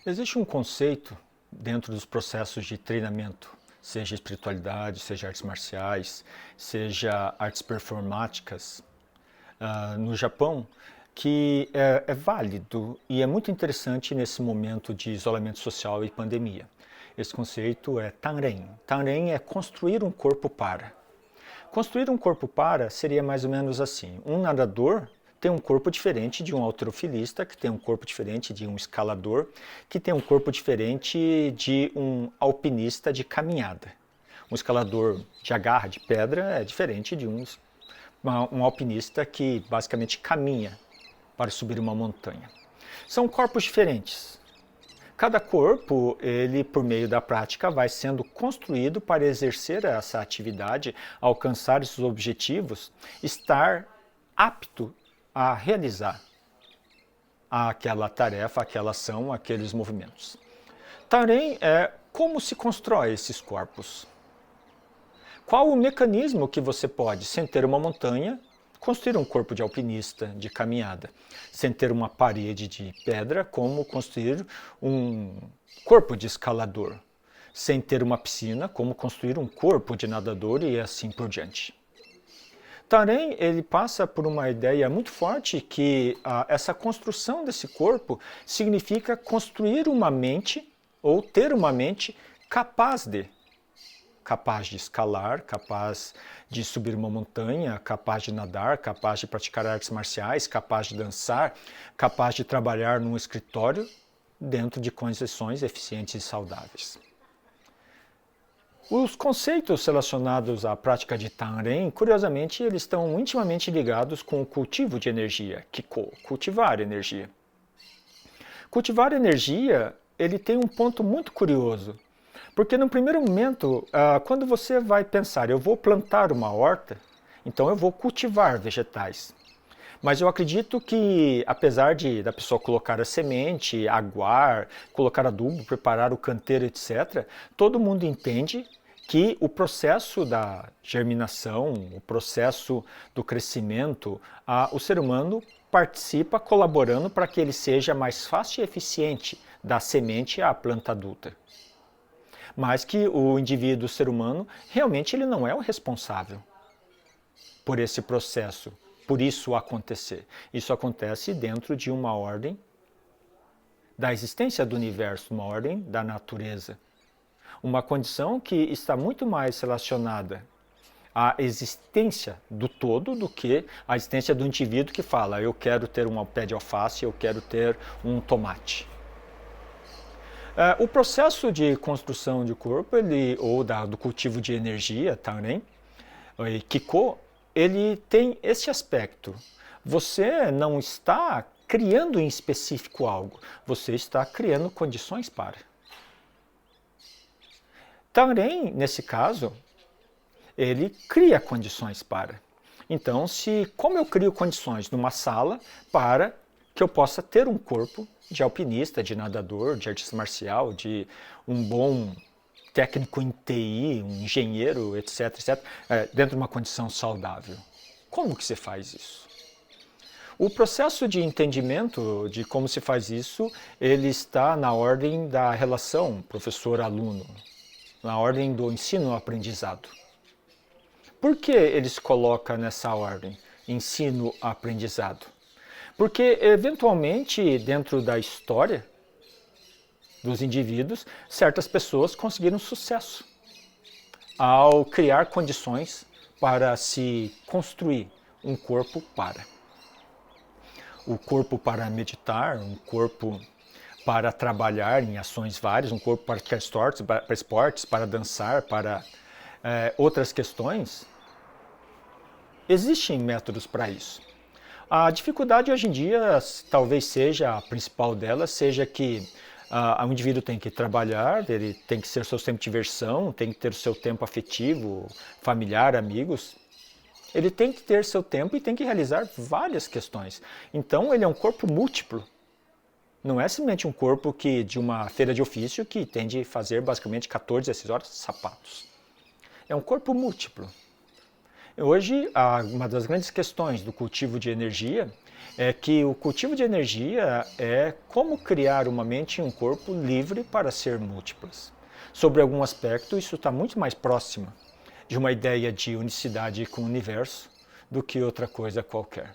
Existe um conceito dentro dos processos de treinamento, seja espiritualidade, seja artes marciais, seja artes performáticas, no Japão, que é válido e é muito interessante nesse momento de isolamento social e pandemia. Esse conceito é Tanren. Tanren é construir um corpo para. Construir um corpo para seria mais ou menos assim: um nadador tem um corpo diferente de um halterofilista, que tem um corpo diferente de um escalador, que tem um corpo diferente de um alpinista de caminhada. Um escalador de agarra de pedra é diferente de um alpinista que basicamente caminha para subir uma montanha. São corpos diferentes. Cada corpo, ele por meio da prática, vai sendo construído para exercer essa atividade, alcançar esses objetivos, estar apto a realizar aquela tarefa, aquela ação, aqueles movimentos. Também é como se constrói esses corpos. Qual o mecanismo que você pode, sem ter uma montanha, construir um corpo de alpinista de caminhada? Sem ter uma parede de pedra, como construir um corpo de escalador? Sem ter uma piscina, como construir um corpo de nadador e assim por diante. Também ele passa por uma ideia muito forte que essa construção desse corpo significa construir uma mente ou ter uma mente capaz de escalar, capaz de subir uma montanha, capaz de nadar, capaz de praticar artes marciais, capaz de dançar, capaz de trabalhar num escritório dentro de condições eficientes e saudáveis. Os conceitos relacionados à prática de Tanren, curiosamente, eles estão intimamente ligados com o cultivo de energia, Kiko, cultivar energia. Cultivar energia, ele tem um ponto muito curioso, porque no primeiro momento, quando você vai pensar, eu vou plantar uma horta, então eu vou cultivar vegetais. Mas eu acredito que, apesar da pessoa colocar a semente, aguar, colocar adubo, preparar o canteiro, etc., todo mundo entende que o processo da germinação, o processo do crescimento, o ser humano participa colaborando para que ele seja mais fácil e eficiente da semente à planta adulta. Mas que o indivíduo, o ser humano, realmente ele não é o responsável por esse processo, por isso acontecer. Isso acontece dentro de uma ordem da existência do universo, uma ordem da natureza. Uma condição que está muito mais relacionada à existência do todo do que à existência do indivíduo que fala: eu quero ter um pé de alface, eu quero ter um tomate. O processo de construção de corpo, ou do cultivo de energia também, Kiko, ele tem esse aspecto. Você não está criando em específico algo, você está criando condições para. Também, nesse caso, ele cria condições para. Então, como eu crio condições numa sala para que eu possa ter um corpo de alpinista, de nadador, de artista marcial, de um bom técnico em TI, um engenheiro, etc., dentro de uma condição saudável. Como que se faz isso? O processo de entendimento de como se faz isso, ele está na ordem da relação professor-aluno, na ordem do ensino-aprendizado. Por que ele se coloca nessa ordem, ensino-aprendizado? Porque, eventualmente, dentro da história dos indivíduos, certas pessoas conseguiram sucesso ao criar condições para se construir um corpo para. O corpo para meditar, um corpo para trabalhar em ações várias, um corpo para esportes, para dançar, para outras questões. Existem métodos para isso. A dificuldade hoje em dia, talvez seja a principal delas, seja que o indivíduo tem que trabalhar, ele tem que ter seu tempo de diversão, tem que ter seu tempo afetivo, familiar, amigos. Ele tem que ter seu tempo e tem que realizar várias questões. Então ele é um corpo múltiplo. Não é simplesmente um corpo de uma feira de ofício que tem de fazer basicamente 14, 16 horas de sapatos. É um corpo múltiplo. Hoje, uma das grandes questões do cultivo de energia é que o cultivo de energia é como criar uma mente e um corpo livre para ser múltiplas. Sobre algum aspecto, isso está muito mais próximo de uma ideia de unicidade com o universo do que outra coisa qualquer.